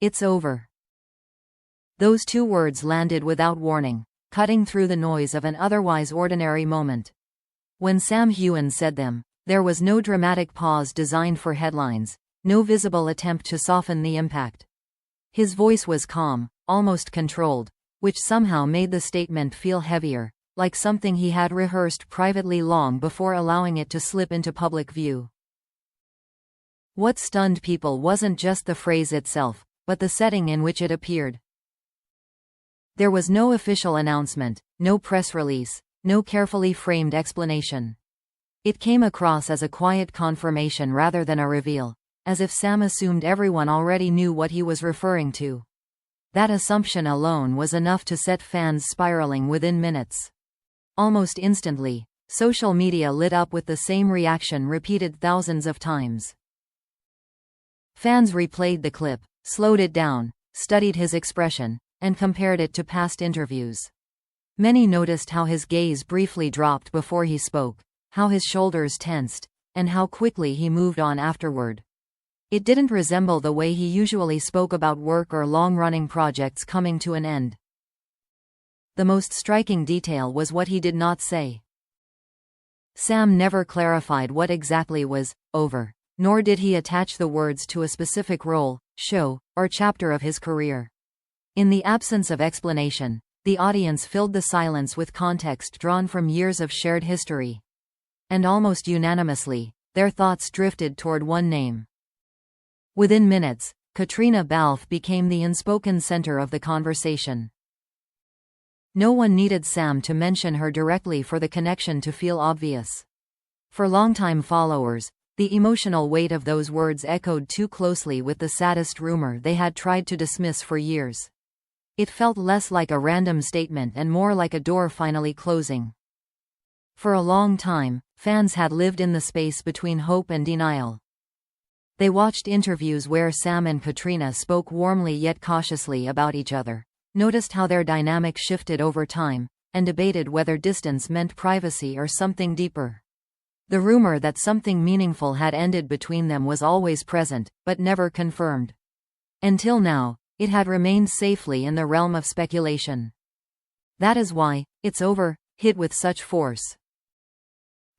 It's over. Those two words landed without warning, cutting through the noise of an otherwise ordinary moment. When Sam Heughan said them, there was no dramatic pause designed for headlines, no visible attempt to soften the impact. His voice was calm, almost controlled, which somehow made the statement feel heavier, like something he had rehearsed privately long before allowing it to slip into public view. What stunned people wasn't just the phrase itself, but the setting in which it appeared. There was no official announcement, no press release, no carefully framed explanation. It came across as a quiet confirmation rather than a reveal, as if Sam assumed everyone already knew what he was referring to. That assumption alone was enough to set fans spiraling within minutes. Almost instantly, social media lit up with the same reaction repeated thousands of times. Fans replayed the clip, slowed it down, studied his expression, and compared it to past interviews. Many noticed how his gaze briefly dropped before he spoke, how his shoulders tensed, and how quickly he moved on afterward. It didn't resemble the way he usually spoke about work or long-running projects coming to an end. The most striking detail was what he did not say. Sam never clarified what exactly was over, nor did he attach the words to a specific role, show, or chapter of his career. In the absence of explanation, the audience filled the silence with context drawn from years of shared history. And almost unanimously, their thoughts drifted toward one name. Within minutes, Caitriona Balfe became the unspoken center of the conversation. No one needed Sam to mention her directly for the connection to feel obvious. For longtime followers, the emotional weight of those words echoed too closely with the Saddest rumor they had tried to dismiss for years. It felt less like a random statement and more like a door finally closing. For a long time, fans had lived in the space between hope and denial. They watched interviews where Sam and Caitriona spoke warmly yet cautiously about each other, noticed how their dynamic shifted over time, and debated whether distance meant privacy or something deeper. The rumor that something meaningful had ended between them was always present, but never confirmed. Until now, it had remained safely in the realm of speculation. That is why, "It's over" hit with such force.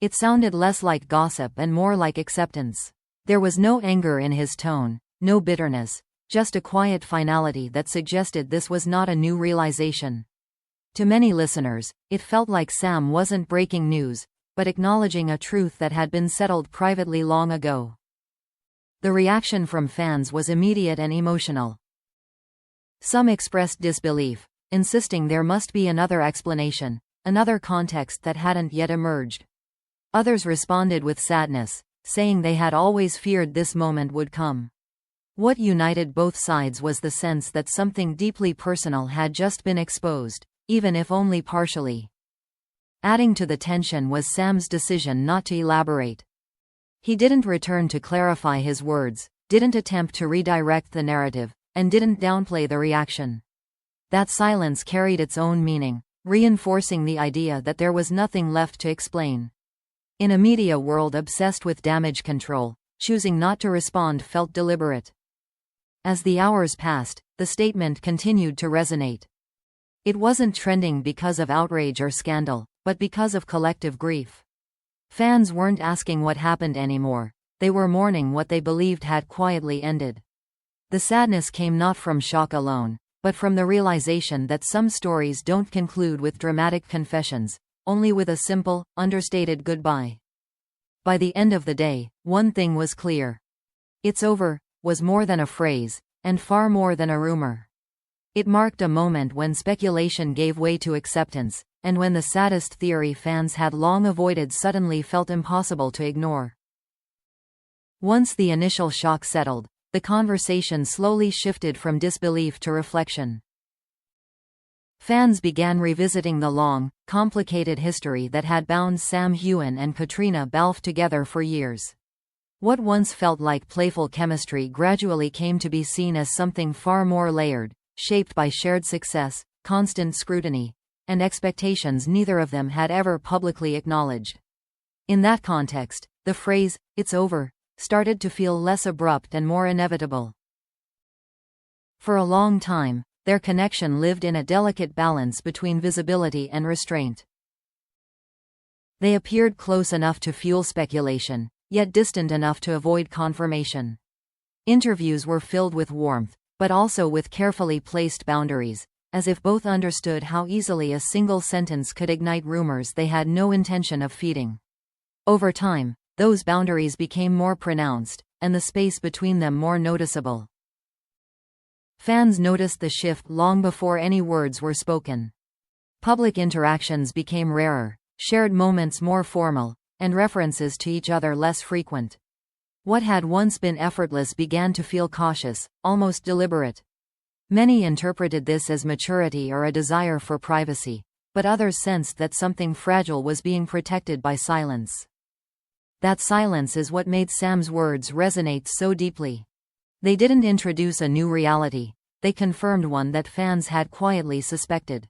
It sounded less like gossip and more like acceptance. There was no anger in his tone, no bitterness, just a quiet finality that suggested this was not a new realization. To many listeners, it felt like Sam wasn't breaking news, but acknowledging a truth that had been settled privately long ago. The reaction from fans was immediate and emotional. Some expressed disbelief, insisting there must be another explanation, another context that hadn't yet emerged. Others responded with sadness, saying they had always feared this moment would come. What united both sides was the sense that something deeply personal had just been exposed, even if only partially. Adding to the tension was Sam's decision not to elaborate. He didn't return to clarify his words, didn't attempt to redirect the narrative, and didn't downplay the reaction. That silence carried its own meaning, reinforcing the idea that there was nothing left to explain. In a media world obsessed with damage control, choosing not to respond felt deliberate. As the hours passed, the statement continued to resonate. It wasn't trending because of outrage or scandal, but because of collective grief. Fans weren't asking what happened anymore, they were mourning what they believed had quietly ended. The sadness came not from shock alone, but from the realization that some stories don't conclude with dramatic confessions, only with a simple, understated goodbye. By the end of the day, one thing was clear. "It's over" was more than a phrase, and far more than a rumor. It marked a moment when speculation gave way to acceptance, and when the Saddest theory fans had long avoided suddenly felt impossible to ignore. Once the initial shock settled, the conversation slowly shifted from disbelief to reflection. Fans began revisiting the long, complicated history that had bound Sam Heughan and Caitriona Balfe together for years. What once felt like playful chemistry gradually came to be seen as something far more layered, shaped by shared success, constant scrutiny, and expectations neither of them had ever publicly acknowledged. In that context, the phrase, "It's over," started to feel less abrupt and more inevitable. For a long time, their connection lived in a delicate balance between visibility and restraint. They appeared close enough to fuel speculation, yet distant enough to avoid confirmation. Interviews were filled with warmth, but also with carefully placed boundaries, as if both understood how easily a single sentence could ignite rumors they had no intention of feeding. Over time, those boundaries became more pronounced, and the space between them more noticeable. Fans noticed the shift long before any words were spoken. Public interactions became rarer, shared moments more formal, and references to each other less frequent. What had once been effortless began to feel cautious, almost deliberate. Many interpreted this as maturity or a desire for privacy, but others sensed that something fragile was being protected by silence. That silence is what made Sam's words resonate so deeply. They didn't introduce a new reality, they confirmed one that fans had quietly suspected.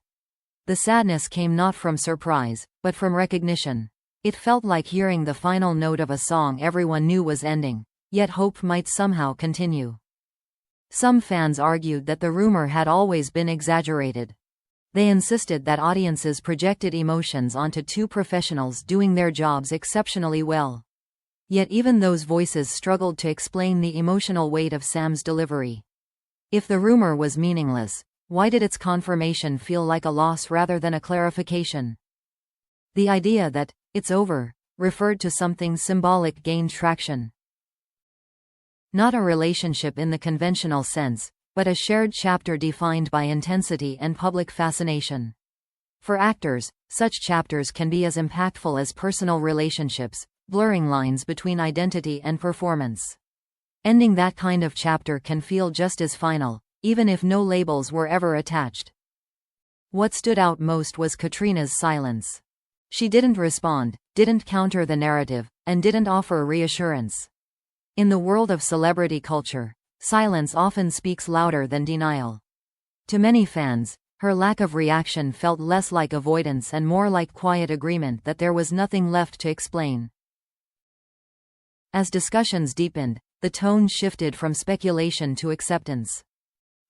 The sadness came not from surprise, but from recognition. It felt like hearing the final note of a song everyone knew was ending, yet hope might somehow continue. Some fans argued that the rumor had always been exaggerated. They insisted that audiences projected emotions onto two professionals doing their jobs exceptionally well. Yet even those voices struggled to explain the emotional weight of Sam's delivery. If the rumor was meaningless, why did its confirmation feel like a loss rather than a clarification? The idea that, "it's over," referred to something symbolic gained traction. Not a relationship in the conventional sense, but a shared chapter defined by intensity and public fascination. For actors, such chapters can be as impactful as personal relationships, blurring lines between identity and performance. Ending that kind of chapter can feel just as final, even if no labels were ever attached. What stood out most was Caitriona's silence. She didn't respond, didn't counter the narrative, and didn't offer reassurance. In the world of celebrity culture, silence often speaks louder than denial. To many fans, her lack of reaction felt less like avoidance and more like quiet agreement that there was nothing left to explain. As discussions deepened, the tone shifted from speculation to acceptance.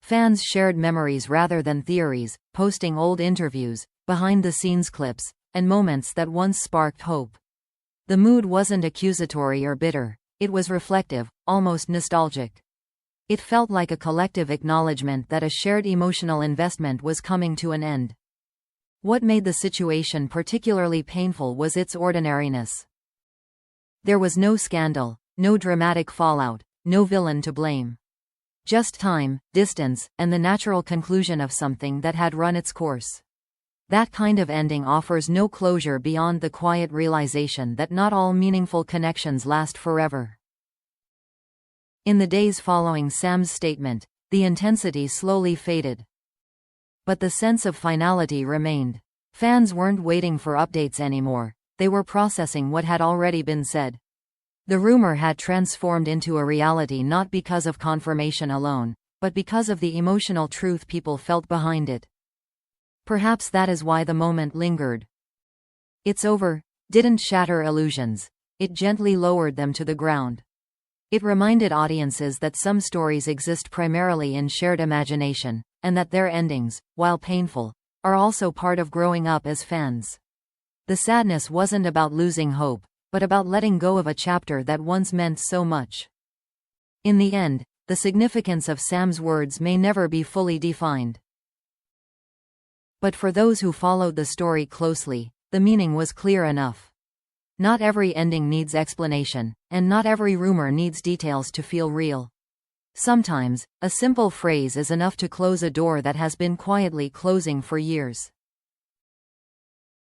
Fans shared memories rather than theories, posting old interviews, behind-the-scenes clips, and moments that once sparked hope. The mood wasn't accusatory or bitter, it was reflective, almost nostalgic. It felt like a collective acknowledgement that a shared emotional investment was coming to an end. What made the situation particularly painful was its ordinariness. There was no scandal, no dramatic fallout, no villain to blame. Just time, distance, and the natural conclusion of something that had run its course. That kind of ending offers no closure beyond the quiet realization that not all meaningful connections last forever. In the days following Sam's statement, the intensity slowly faded. But the sense of finality remained. Fans weren't waiting for updates anymore, they were processing what had already been said. The rumor had transformed into a reality not because of confirmation alone, but because of the emotional truth people felt behind it. Perhaps that is why the moment lingered. "It's over" didn't shatter illusions, it gently lowered them to the ground. It reminded audiences that some stories exist primarily in shared imagination, and that their endings, while painful, are also part of growing up as fans. The sadness wasn't about losing hope, but about letting go of a chapter that once meant so much. In the end, the significance of Sam's words may never be fully defined. But for those who followed the story closely, the meaning was clear enough. Not every ending needs explanation, and not every rumor needs details to feel real. Sometimes, a simple phrase is enough to close a door that has been quietly closing for years.